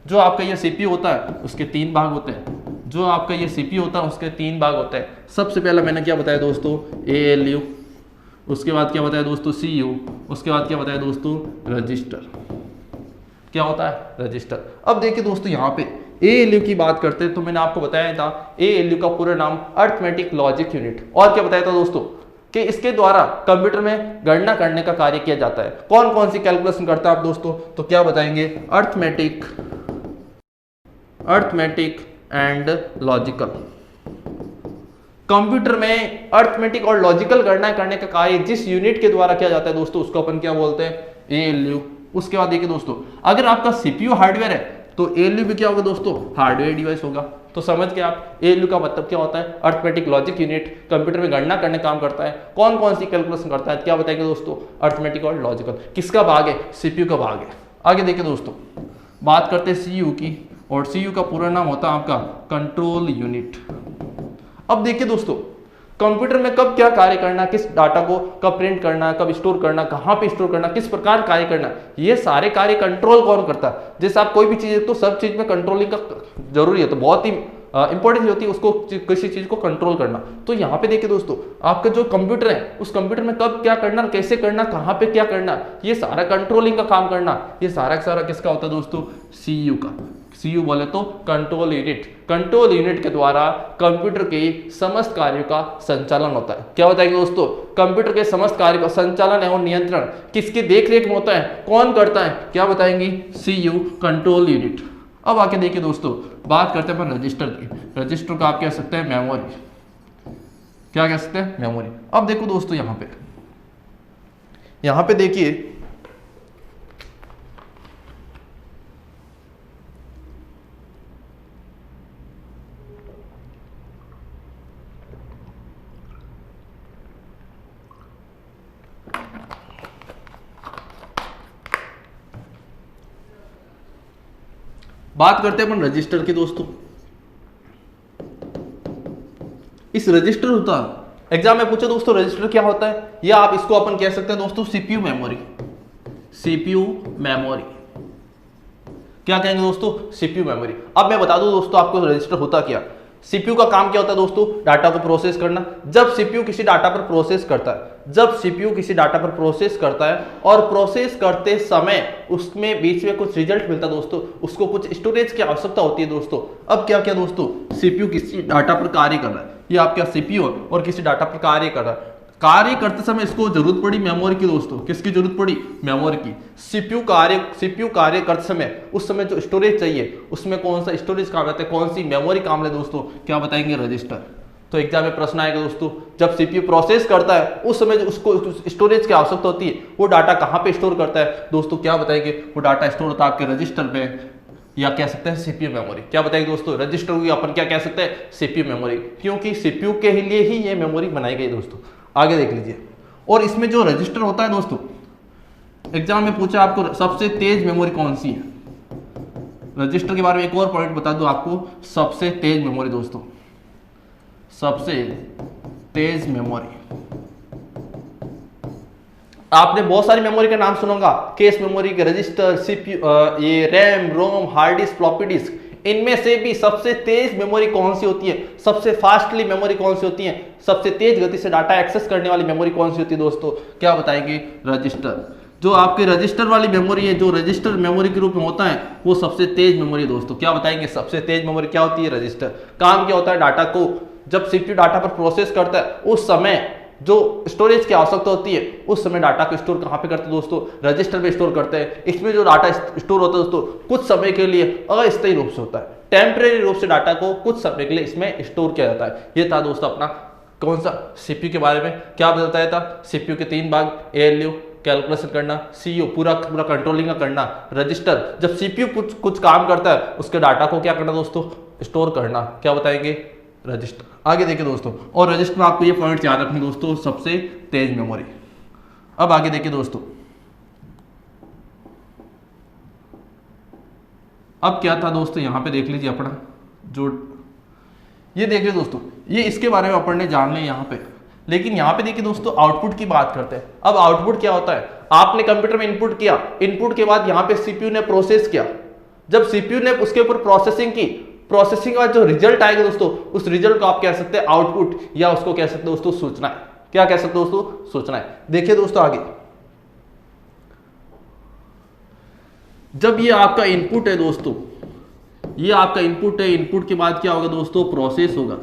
जो आपका ये सीपीयू होता है उसके 3 भाग होते हैं। जो आपका ये सीपीयू होता है उसके 3 भाग होते हैं। सबसे पहला मैंने क्या बताया दोस्तों, एएलयू। उसके बाद क्या बताया दोस्तों, सीयू। उसके बाद क्या बताया दोस्तों, रजिस्टर। क्या होता है, रजिस्टर। अब देखिए दोस्तों, यहाँ पे एएलयू की बात करते हैं तो मैंने आपको बताया था, एएलयू का पूरा नाम अर्थमेटिक लॉजिक यूनिट। और क्या बताया था दोस्तों, कि इसके द्वारा कंप्यूटर में गणना करने का कार्य किया जाता है। कौन कौन सी कैलकुलेशन करता है आप दोस्तों, तो क्या बताएंगे, अर्थमेटिक एंड लॉजिकल। कंप्यूटर में अर्थमेटिक और लॉजिकल गणना करने का कार्य जिस यूनिट के द्वारा किया जाता है दोस्तों, उसको अपन क्या बोलते हैं, एएलयू। उसके बाद देखिए दोस्तों, अगर आपका सीपीयू हार्डवेयर है तो एएलयू भी क्या होगा दोस्तों, हार्डवेयर डिवाइस होगा। तो समझ गए आप, एएलयू का मतलब क्या होता है, अर्थमेटिक लॉजिक यूनिट। कंप्यूटर में गणना करने काम करता है। कौन कौन सी कैलकुलेशन करता है, क्या बताएंगे दोस्तों, अर्थमेटिक और लॉजिकल। किसका भाग है, सीपीयू का भाग है। आगे देखिए दोस्तों, बात करते हैं सीयू की। और सीयू का पूरा नाम होता है आपका कंट्रोल यूनिट। अब देखिए दोस्तों, कंप्यूटर में कब क्या कार्य करना, किस डाटा को कब प्रिंट करना, कब स्टोर करना, कहां पे स्टोर करना, किस प्रकार कार्य करना, ये सारे कार्य कंट्रोल कौन करता है। जैसे आप कोई भी चीज है तो सब चीज में कंट्रोलिंग का जरूरी है, तो बहुत ही इंपॉर्टेंट होती है उसको, किसी चीज को कंट्रोल करना। तो यहाँ पे देखिए दोस्तों, आपका जो कंप्यूटर है उस कंप्यूटर में कब क्या करना, कैसे करना, कहाँ पे क्या करना, ये सारा कंट्रोलिंग का काम करना, ये सारा किसका होता है दोस्तों, सीयू का। सीयू बोले तो कंट्रोल यूनिट। कंट्रोल यूनिट के द्वारा कंप्यूटर के समस्त कार्यों का संचालन होता है। क्या बताएंगे दोस्तों, कंप्यूटर के समस्त कार्यों का संचालन एवं नियंत्रण किसकी देखरेख में होता है, कौन करता है, क्या बताएंगे, सीयू, कंट्रोल यूनिट। अब आके देखिए दोस्तों, बात करते हैं रजिस्टर की। रजिस्टर का आप कह सकते हैं मेमोरी। क्या कह सकते हैं, मेमोरी। अब देखो दोस्तों, यहां पे देखिए, बात करते हैं अपन रजिस्टर की दोस्तों। इस रजिस्टर होता है, एग्जाम में पूछे दोस्तों रजिस्टर क्या होता है, या आप इसको अपन कह सकते हैं दोस्तों सीपीयू मेमोरी। सीपीयू मेमोरी क्या कहेंगे दोस्तों, सीपीयू मेमोरी। अब मैं बता दूं दोस्तों आपको रजिस्टर होता क्या। सीपीयू का काम क्या होता है दोस्तों, डाटा को प्रोसेस करना। जब सीपीयू किसी डाटा पर प्रोसेस करता है, जब सीपीयू किसी डाटा पर प्रोसेस करता है और प्रोसेस करते समय उसमें बीच में कुछ रिजल्ट मिलता है दोस्तों, उसको कुछ स्टोरेज की आवश्यकता होती है दोस्तों। अब क्या क्या दोस्तों, सीपीयू किसी डाटा पर कार्य कर रहा है, ये आपका सीपीयू और किसी डाटा पर कार्य कर रहा है। कार्य करते समय इसको जरूरत पड़ी मेमोरी की दोस्तों, किसकी जरूरत पड़ी, मेमोरी की। सीपीयू कार्य करते समय उस समय जो स्टोरेज चाहिए उसमें कौन सा स्टोरेज काम लेता है, कौन सी मेमोरी काम ले दोस्तों, क्या बताएंगे, रजिस्टर। तो एग्जाम में प्रश्न आएगा दोस्तों, जब सीपीयू प्रोसेस करता है उस समय उसको स्टोरेज की आवश्यकता होती है, वो डाटा कहाँ पे स्टोर करता है दोस्तों, क्या बताएंगे, वो डाटा स्टोर होता है आपके रजिस्टर में, या कह सकते हैं सीपीयू मेमोरी। क्या बताएंगे दोस्तों, रजिस्टर को अपन क्या कह सकते हैं, सीपीयू मेमोरी, क्योंकि सीपीयू के लिए ही ये मेमोरी बनाई गई दोस्तों। आगे देख लीजिए, और इसमें जो रजिस्टर होता है दोस्तों, एग्जाम में पूछा आपको सबसे तेज मेमोरी कौन सी है। रजिस्टर के बारे में एक और पॉइंट बता दूं आपको, सबसे तेज मेमोरी दोस्तों, सबसे तेज मेमोरी। आपने बहुत सारी मेमोरी का नाम सुनोगा, केस मेमोरी के, रजिस्टर, सीपीयू, ये रैम, रोम, हार्ड डिस्क, फ्लॉपी डिस्क। इनमें से भी सबसे तेज मेमोरी कौन सी होती है, सबसे फास्टली मेमोरी कौन सी होती है, सबसे तेज गति से डाटा एक्सेस करने वाली मेमोरी कौन सी होती है दोस्तों, क्या बताएंगे, रजिस्टर। जो आपके रजिस्टर वाली मेमोरी है, जो रजिस्टर मेमोरी के रूप में होता है, वो सबसे तेज मेमोरी दोस्तों। क्या बताएंगे, सबसे तेज मेमोरी क्या होती है, रजिस्टर। काम क्या होता है, डाटा को जब सीपीयू डाटा पर प्रोसेस करता है उस समय जो स्टोरेज की आवश्यकता होती है, उस समय डाटा को स्टोर कहां पे करते हैं दोस्तों, रजिस्टर में स्टोर करते हैं। इसमें जो डाटा स्टोर होता है दोस्तों, कुछ समय के लिए अस्थायी रूप से होता है, टेम्परेरी रूप से डाटा को कुछ समय के लिए इसमें स्टोर किया जाता है। ये था दोस्तों अपना कौन सा, सीपीयू के बारे में। क्या बताया था, सीपीयू के 3 भाग, एएलयू कैलकुलेशन करना, सीयू पूरा कंट्रोलिंग का करना, रजिस्टर जब सीपीयू कुछ काम करता है उसके डाटा को क्या करना दोस्तों, स्टोर करना, क्या बताएंगे, रजिस्टर। आगे देखिए दोस्तों, और रजिस्टर में आपको ये पॉइंट याद रखने दोस्तों, सबसे तेज मेमोरी। अब आगे देखिए दोस्तों, अब क्या था दोस्तों, यहां पे देख लीजिए अपना जो ये देख लीजिए दोस्तों, ये इसके बारे में अपन ने जान लिया यहां पे। लेकिन यहां पे देखिए दोस्तों, आउटपुट की बात करते हैं। अब आउटपुट क्या होता है, आपने कंप्यूटर में इनपुट किया, इनपुट के बाद यहां पे सीपीयू ने प्रोसेस किया, जब सीपीयू ने उसके ऊपर प्रोसेसिंग की, प्रोसेसिंग का जो रिजल्ट आएगा दोस्तों, उस रिजल्ट को आप कह सकते हैं आउटपुट, या उसको कह सकते हैं दोस्तों सूचना। क्या कह सकते हैं दोस्तों, सूचना है। देखिए दोस्तों आगे, जब ये आपका इनपुट है दोस्तों, ये आपका इनपुट है, इनपुट के बाद क्या होगा दोस्तों, प्रोसेस होगा।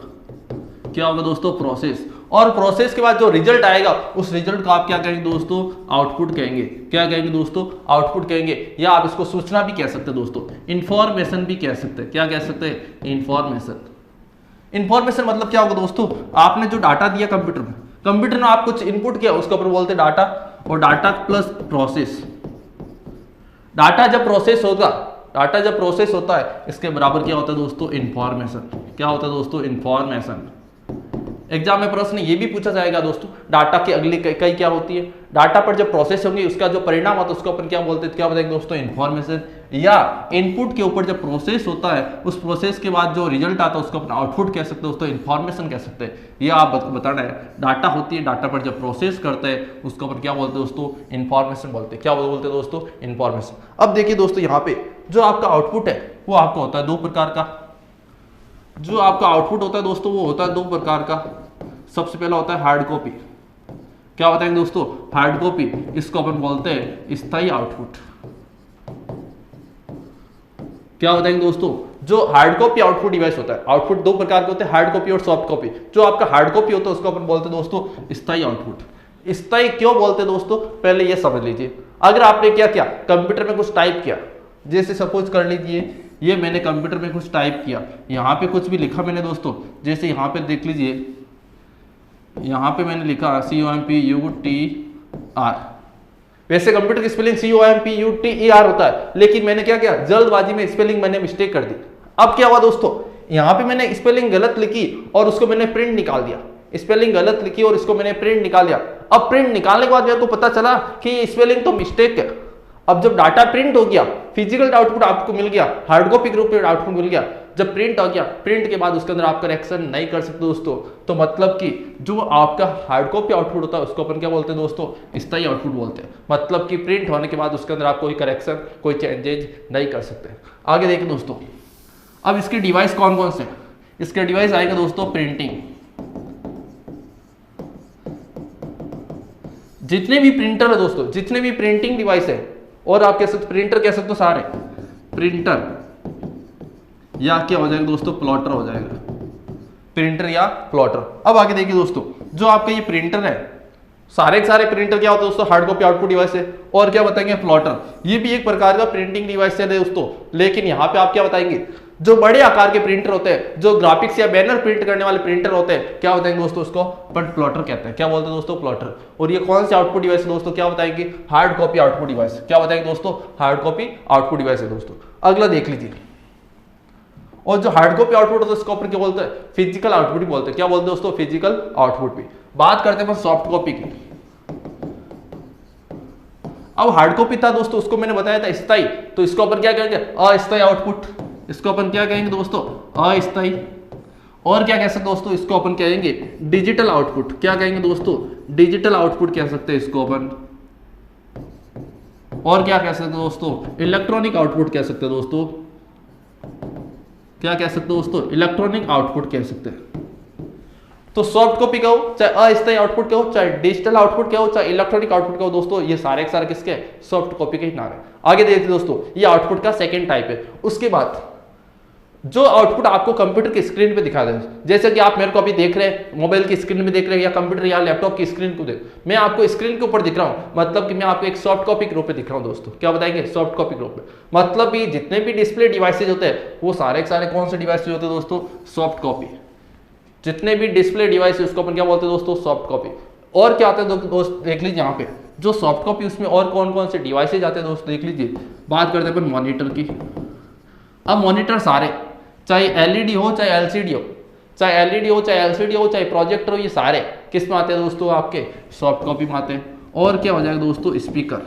क्या होगा दोस्तों, प्रोसेस। और प्रोसेस के बाद जो रिजल्ट आएगा उस रिजल्ट को आप क्या कहेंगे दोस्तों, आउटपुट कहेंगे। क्या कहेंगे दोस्तों, आउटपुट कहेंगे, या आप इसको सूचना भी कह सकते हैं दोस्तों, इंफॉर्मेशन भी कह सकते हैं। क्या कह सकते हैं, इंफॉर्मेशन। इंफॉर्मेशन मतलब क्या होगा दोस्तों, आपने जो डाटा दिया कंप्यूटर में, कंप्यूटर ने आप कुछ इनपुट किया, उसके ऊपर बोलते हैं डाटा, और डाटा प्लस प्रोसेस। डाटा जब प्रोसेस होगा, डाटा जब प्रोसेस होता है, इसके बराबर क्या होता है दोस्तों, इंफॉर्मेशन। क्या होता है दोस्तों, इंफॉर्मेशन। एग्जाम में प्रश्न ये भी पूछा जाएगा दोस्तों, डाटा की अगली कई क्या होती है, डाटा पर जब प्रोसेस होंगी उसका जो परिणाम होता है उसको अपन क्या बोलते हैं, क्या बताएंगे दोस्तों, इंफॉर्मेशन। या इनपुट के ऊपर जब प्रोसेस होता है, उस प्रोसेस के बाद जो रिजल्ट आता है उसको अपन आउटपुट कह सकते हैं दोस्तों, इंफॉर्मेशन कह सकते हैं। ये आप बताना है, डाटा होती है, डाटा पर जब प्रोसेस करते हैं उसको अपन क्या बोलते हैं दोस्तों, इंफॉर्मेशन बोलते हैं। क्या बोलते हैं दोस्तों, इंफॉर्मेशन। अब देखिए दोस्तों, यहाँ पे जो आपका आउटपुट है वो आपका होता है 2 प्रकार का। जो आपका आउटपुट होता है दोस्तों, वो होता है 2 प्रकार का। सबसे पहला होता है हार्ड कॉपी। क्या बताएंगे दोस्तों, हार्ड कॉपी, इसको अपन बोलते हैं स्थायी आउटपुट। क्या बताएंगे दोस्तों, जो हार्ड कॉपी आउटपुट डिवाइस होता है, आउटपुट 2 प्रकार के होते हैं, हार्ड कॉपी और सॉफ्ट कॉपी। जो आपका हार्ड कॉपी होता है उसको अपन बोलते हैं दोस्तों स्थायी आउटपुट। स्थायी क्यों बोलते हैं दोस्तों, पहले ये समझ लीजिए। अगर आपने क्या किया, कंप्यूटर में कुछ टाइप किया, जैसे सपोज कर लीजिए ये मैंने कंप्यूटर में कुछ टाइप किया, यहाँ पे कुछ भी लिखा मैंने दोस्तों, जैसे यहाँ पे देख लीजिए, यहाँ पे मैंने लिखा COMPUTER। वैसे कंप्यूटर की स्पेलिंग COMPUTER होता है, लेकिन मैंने क्या किया, जल्दबाजी में स्पेलिंग मैंने मिस्टेक कर दी। अब क्या हुआ दोस्तों, यहाँ पे मैंने स्पेलिंग गलत लिखी और उसको मैंने प्रिंट निकाल दिया। स्पेलिंग गलत लिखी और इसको मैंने प्रिंट निकाल दिया। अब प्रिंट निकालने के बाद मेरे को पता चला कि ये स्पेलिंग तो मिस्टेक है। अब जब डाटा प्रिंट हो गया, फिजिकल आउटपुट आपको मिल गया, हार्ड कॉपी के रूप में आउटपुट मिल गया, जब प्रिंट हो गया, प्रिंट के बाद उसके अंदर आप करेक्शन नहीं कर सकते दोस्तों। तो मतलब कि जो आपका हार्ड कॉपी आउटपुट होता है उसको अपन क्या बोलते हैं दोस्तों, स्थायी आउटपुट बोलते हैं। मतलब कि प्रिंट होने के बाद उसके अंदर आप कोई करेक्शन, कोई चेंजेज नहीं कर सकते। आगे देखिए दोस्तों, अब इसके डिवाइस कौन कौन से हैं। इसके डिवाइस आएगा दोस्तों प्रिंटिंग, जितने भी प्रिंटर है दोस्तों, जितने भी प्रिंटिंग डिवाइस है, और आप कह सकते प्रिंटर कह सकते हो सारे, प्रिंटर या क्या हो जाएगा दोस्तों, प्लॉटर हो जाएगा, प्रिंटर या प्लॉटर। अब आगे देखिए दोस्तों, जो आपका ये प्रिंटर है, सारे के सारे प्रिंटर क्या होते हैं दोस्तों, हार्ड कॉपी आउटपुट डिवाइस है। और क्या बताएंगे, प्लॉटर, ये भी एक प्रकार का प्रिंटिंग डिवाइस है दोस्तों। लेकिन यहाँ पे आप क्या बताएंगे, जो बड़े आकार के प्रिंटर होते हैं, जो ग्राफिक्स या बैनर प्रिंट करने वाले प्रिंटर होते हैं, क्या बताएंगे दोस्तों, उसको अपन प्लॉटर कहते हैं। क्या बोलते हैं दोस्तों, प्लॉटर। और ये कौन से आउटपुट डिवाइस है दोस्तों, क्या बताएंगे, हार्ड कॉपी आउटपुट डिवाइस। क्या बताएंगे दोस्तों, हार्ड कॉपी आउटपुट डिवाइस है दोस्तों। अगला देख लीजिए, और जो हार्ड कॉपी आउटपुट होता है उसको अपन क्या बोलते हैं, फिजिकल आउटपुट भी बोलते हैं। क्या बोलते हैं दोस्तों, फिजिकल आउटपुट भी। बात करते हैं सॉफ्ट कॉपी की। अब हार्ड कॉपी था दोस्तों, उसको मैंने बताया था स्थायी, तो इसको अपन क्या कहेंगे, अस्थायी आउटपुट। इसको अपन क्या कहेंगे दोस्तों, अस्थायी। और क्या कह सकते दोस्तों, इसको अपन कहेंगे डिजिटल आउटपुट। क्या कहेंगे दोस्तों, डिजिटल आउटपुट कह सकते हैं इसको अपन। और क्या कह सकते दोस्तों, इलेक्ट्रॉनिक आउटपुट कह सकते हैं दोस्तों। क्या कह सकते दोस्तों, इलेक्ट्रॉनिक आउटपुट कह सकते हैं। तो सॉफ्ट कॉपी कहो, चाहे अस्थायी आउटपुट कहो, चाहे डिजिटल आउटपुट कहो, चाहे इलेक्ट्रॉनिक आउटपुट कहो दोस्तों, ये सारे के सारे किसके, सॉफ्ट कॉपी के ही नाम है। आगे देखिए दोस्तों, ये आउटपुट का सेकंड टाइप है। उसके बाद जो आउटपुट आपको कंप्यूटर की स्क्रीन पे दिखा दे, जैसे कि आप मेरे को अभी देख रहे हैं, मोबाइल की स्क्रीन में देख रहे हैं, या कंप्यूटर या लैपटॉप की स्क्रीन को देख, मैं आपको स्क्रीन के ऊपर दिख रहा हूं, मतलब कि मैं आपको एक सॉफ्ट कॉपी के रूप में दिख रहा हूं दोस्तों। क्या बताएंगे, सॉफ्ट कॉपी के रूप में। मतलब कि जितने भी डिस्प्ले डिवाइसेज होते हैं, वो सारे के सारे कौन से डिवाइसेज होते हैं दोस्तों, सॉफ्ट कॉपी। जितने भी डिस्प्ले डिवाइस उसको अपन क्या बोलते हैं दोस्तों, सॉफ्ट कॉपी। और क्या आता है दोस्त, देख लीजिए यहाँ पे जो सॉफ्ट कॉपी, उसमें और कौन कौन से डिवाइसेज आते हैं दोस्त, देख लीजिए। बात करते हैं अपन मॉनिटर की। अब मॉनिटर सारे, चाहे एलईडी हो चाहे एलसीडी हो, चाहे एलईडी हो चाहे एलसीडी हो चाहे प्रोजेक्टर हो, ये सारे किस में आते हैं दोस्तों, आपके सॉफ्ट कॉपी में आते हैं। और क्या हो जाएगा दोस्तों, स्पीकर।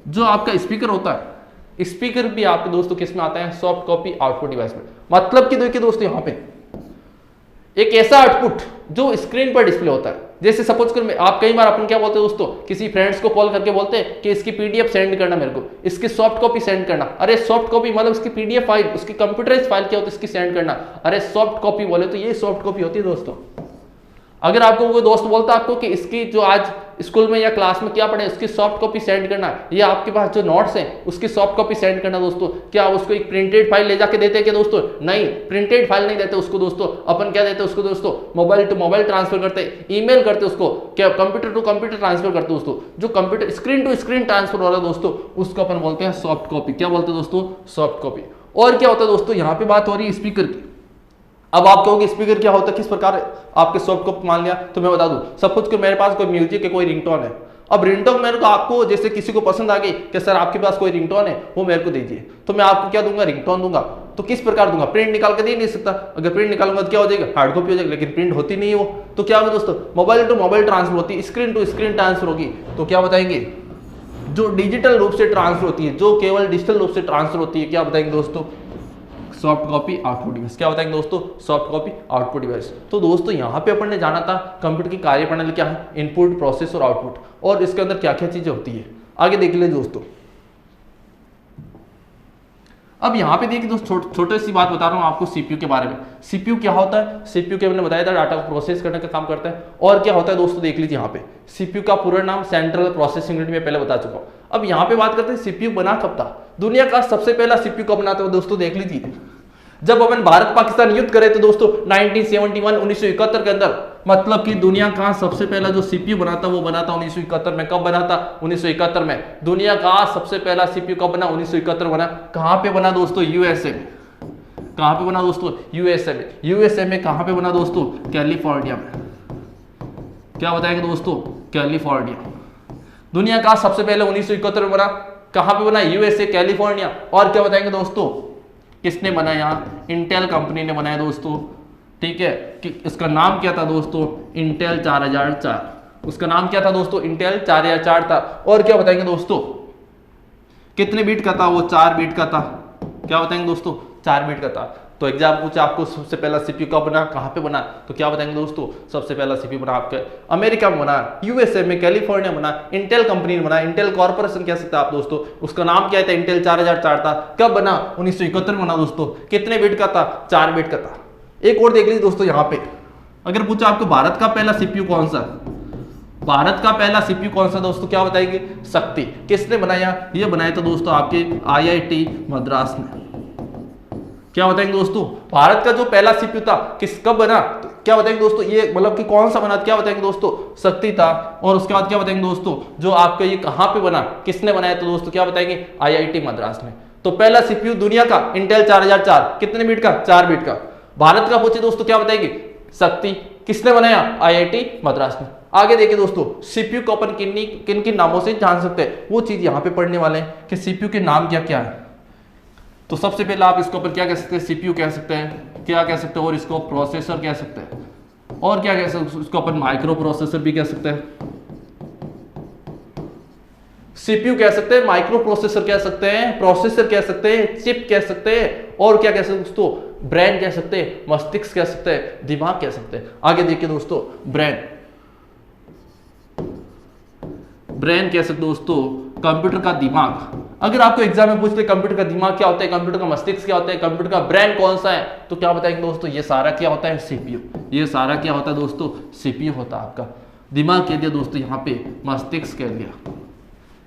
जो आपका स्पीकर होता है, स्पीकर भी आपके दोस्तों किस में आता है, सॉफ्ट कॉपी आउटपुट डिवाइस में। मतलब कि देखिए दोस्तों, यहाँ पे एक ऐसा आउटपुट जो स्क्रीन पर डिस्प्ले होता है। जैसे सपोज कर आप कई बार अपन क्या बोलते हैं दोस्तों, किसी फ्रेंड्स को कॉल करके बोलते हैं कि इसकी पीडीएफ सेंड करना मेरे को, इसकी सॉफ्ट कॉपी सेंड करना। अरे सॉफ्ट कॉपी मतलब इसकी पीडीएफ फाइल, उसकी कंप्यूटराइज्ड फाइल क्या होती है, इसकी सेंड करना। अरे सॉफ्ट कॉपी बोले तो ये सॉफ्ट कॉपी होती है दोस्तों। अगर आपको कोई दोस्त बोलता है आपको कि इसकी जो आज स्कूल में या क्लास में क्या पढ़े, उसकी सॉफ्ट कॉपी सेंड करना, या आपके पास जो नोट्स हैं उसकी सॉफ्ट कॉपी सेंड करना दोस्तों, क्या उसको एक प्रिंटेड फाइल ले जाके देते हैं क्या दोस्तों, नहीं, प्रिंटेड फाइल नहीं देते उसको दोस्तों। अपन क्या देते हैं उसको दोस्तों, मोबाइल टू मोबाइल ट्रांसफर करते हैं, ईमेल करते हैं उसको, क्या कंप्यूटर टू कंप्यूटर ट्रांसफर करते हैं दोस्तों। जो computer screen to screen transfer हो रहा है दोस्तों, उसको अपन बोलते हैं सॉफ्ट कॉपी। क्या बोलते हैं दोस्तों, सॉफ्ट कॉपी। और क्या होता है दोस्तों, यहाँ पे बात हो रही है स्पीकर की। अब आप कहोगे स्पीकर क्या होता है, किस प्रकार आपके सॉफ्ट कॉपी मान लिया, तो मैं बता दूं, सपोज कि मेरे पास कोई म्यूजिक है, कोई रिंगटोन है। अब रिंगटोन मेरे को आपको, जैसे किसी को पसंद आ गई कि सर आपके पास कोई रिंगटोन है, वो मेरे को दीजिए, तो मैं आपको क्या दूंगा, रिंगटोन दूंगा। तो किस प्रकार दूंगा, प्रिंट निकाल के दे नहीं सकता। अगर प्रिंट निकालूंगा तो क्या हो जाएगा, हार्ड कॉपी हो जाएगी, लेकिन प्रिंट होती नहीं है वो। तो क्या होगा दोस्तों, मोबाइल टू मोबाइल ट्रांसफर होती है, स्क्रीन टू स्क्रीन ट्रांसफर होगी। तो क्या बताएंगे, जो डिजिटल रूप से ट्रांसफर होती है, जो केवल डिजिटल रूप से ट्रांसफर होती है, क्या बताएंगे दोस्तों, सॉफ्ट कॉपी आउटपुट डिवाइस। क्या बताएंगे दोस्तों, सॉफ्ट कॉपी आउटपुट डिवाइस। तो दोस्तों यहाँ पे अपन ने जाना था कंप्यूटर की कार्यप्रणाली क्या है, इनपुट, प्रोसेस और आउटपुट, और इसके अंदर क्या क्या चीजें होती है। आगे देख ले दोस्तों। अब यहाँ पे देखिए दोस्तों, छोटे सी बात बता रहा हूँ आपको सीपीयू के बारे में। सीपीयू क्या होता है, सीपीयू के मैंने बताया था डाटा को प्रोसेस करने का काम करता है। और क्या होता है दोस्तों, देख लीजिए यहाँ पे सीपीयू का पूरा नाम सेंट्रल प्रोसेसिंग यूनिट में पहले बता चुका हूँ। अब यहाँ पे बात करते हैं सीपीयू बना कब था, दुनिया का सबसे पहला सीपीयू कब बना था दोस्तों, देख लीजिए। जब अपन भारत पाकिस्तान युद्ध करे थे दोस्तों 1971 1971 के अंदर, मतलब कि दुनिया का सबसे पहला जो सीपीयू बना था वो बना था 1971 में। कब बना था, 1971 में। दुनिया का सबसे पहला सीपीयू कब बना, 1971 बना। कहां पे बना दोस्तों, यूएसए में। कहां पे बना दोस्तों, यूएसए में। यूएसए में कहां पे बना दोस्तों, कैलिफोर्निया में। क्या बताएंगे दोस्तों, कैलिफोर्निया। दुनिया का सबसे पहले 1971 में बना, कहां पे बना, यूएसए, कैलिफोर्निया। और क्या बताएंगे दोस्तों, किसने बनाया, इंटेल कंपनी ने बनाया दोस्तों, ठीक है। कि इसका नाम क्या था दोस्तों, इंटेल 4004। उसका नाम क्या था दोस्तों, इंटेल 4004 था। और क्या बताएंगे दोस्तों, कितने बीट का था? वो 4 बीट का था। क्या बताएंगे दोस्तों? 4 बीट का था। तो एग्जाम पूछा आपको सबसे पहला सीपीयू कब बना, कहाँ पे बना, तो क्या बताएंगे दोस्तों? सबसे पहला सीपीयू बना आपके अमेरिका में बना, यूएसए में, कैलिफोर्निया बना, इंटेल कंपनी ने बना, इंटेल कॉर्पोरेशन कह सकते हैं आप दोस्तों। उसका नाम क्या था? इंटेल 4004 था। कब बना? 1971 में बना दोस्तों। कितने बीट का था? 4 बीट का था। एक और देख लीजिए दोस्तों, यहाँ पे अगर पूछा आपको भारत का पहला सीपीयू कौन सा, भारत का पहला सीपीयू कौन सा दोस्तों, क्या बताएंगे? शक्ति। किसने बनाया? ये बनाया था दोस्तों आपके आईआईटी मद्रास ने। क्या बताएंगे दोस्तों? भारत का जो पहला सीपीयू था किस कब बना, तो क्या बताएंगे दोस्तों? ये मतलब कि कौन सा बना, क्या बताएंगे दोस्तों? शक्ति था। और उसके बाद क्या बताएंगे दोस्तों? जो आपका ये कहां पे बना, किसने बनाया, तो दोस्तों क्या बताएंगे? आईआईटी मद्रास ने। तो पहला सीपीयू दुनिया का इंटेल 4004, कितने बीट का? 4 बीट का। भारत का पूछे दोस्तों, क्या बताएंगे? शक्ति। किसने बनाया? आईआईटी मद्रास ने। आगे देखिए दोस्तों, सीपीयू को अपन किन किन नामों से जान सकते हैं, वो चीज यहां पे पढ़ने वाले हैं कि सीपीयू के नाम क्या क्या है। तो सबसे पहले आप इसको ऊपर क्या कह सकते हैं? सीपीयू कह सकते हैं, क्या कह सकते हैं, और इसको प्रोसेसर कह सकते हैं, और क्या कह सकते हैं? इसको अपन माइक्रो प्रोसेसर भी कह सकते हैं। सीपीयू कह सकते हैं, माइक्रो प्रोसेसर कह सकते हैं, प्रोसेसर कह सकते हैं, चिप कह सकते हैं, और क्या कह सकते हैं दोस्तों? ब्रेन कह सकते हैं, मस्तिष्क कह सकते हैं, दिमाग कह सकते हैं। आगे देखिए दोस्तों, ब्रेन कह सकते दोस्तों कंप्यूटर का दिमाग। अगर आपको एग्जाम में पूछ ले कंप्यूटर का दिमाग क्या होता है, कंप्यूटर का मस्तिष्क क्या होता है, कंप्यूटर का ब्रेन कौन सा है, तो क्या बताएंगे दोस्तों? ये सारा क्या होता है? सीपीयू। ये सारा क्या होता है दोस्तों? सीपीयू होता है आपका। दिमाग कह दिया दोस्तों यहाँ पे, मस्तिष्क कह दिया।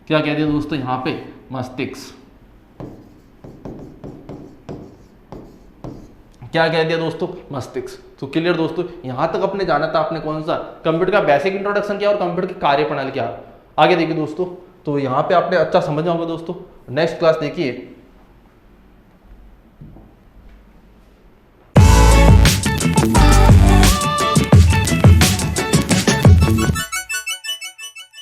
क्या कह दिया दोस्तों? यहाँ पे मस्तिष्क। क्या कह दिया दोस्तों? मस्तिष्क। तो क्लियर दोस्तों, यहां तक अपने जाना था आपने कौन सा? कंप्यूटर का बेसिक इंट्रोडक्शन किया और कंप्यूटर की कार्यप्रणाली क्या। आगे देखिए दोस्तों, तो यहाँ पे आपने अच्छा समझा होगा दोस्तों। नेक्स्ट क्लास देखिए